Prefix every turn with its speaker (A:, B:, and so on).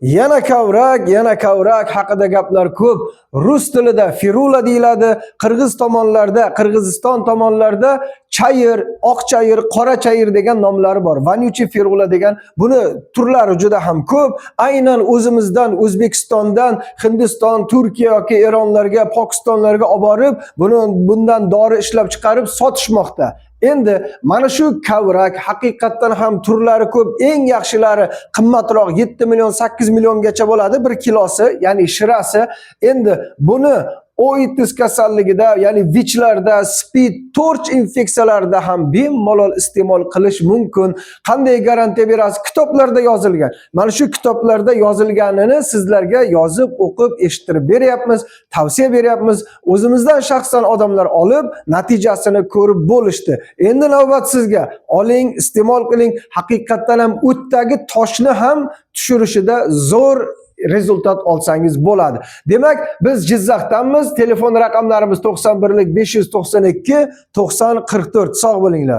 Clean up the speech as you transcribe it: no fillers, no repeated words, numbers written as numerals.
A: Yana kavrak haqida gaplar ko'p. Rus tilida firula deyiladi, qirg'iz tomonlarda, Qirg'iziston tomonlarda chayir, oq chayir, qora chayir degan nomlari bor. Vanyuchi firula degan buni turlari juda ham ko'p. Aynan o'zimizdan, O'zbekistondan, Hindiston, Turkiya yoki Eronlarga, Pokistonlarga olib borib, bundan dori ishlab chiqarib sotishmoqda. Endi mana shu kavrak haqiqatdan ham turlari ko'p. Eng yaxshilari qimmatroq 7 million 8 milliongacha bo'ladi bir kilosi, ya'ni shirasi. Endi buni oitis kasalligida, ya'ni vichlarda, spid, torch infeksiyalarida ham bemalol iste'mol qilish mumkin. Qanday garantiya berasiz? Kitoblarda yozilgan. Mana shu kitoblarda yozilganini sizlarga yozib, o'qib, eshittirib beryapmiz, tavsiya beryapmiz. O'zimizdan shaxsan odamlar olib, natijasini ko'rib bo'lishdi. Endi navbat sizga. Oling, iste'mol qiling. Haqiqatdan ham o'tdagi toshni ham tushirishida zo'r rezultat olsangiz bo'ladi. Demak, biz Jizzaxdanmiz. Telefon raqamlarimiz 91 592 90 44. Sog' bo'linglar.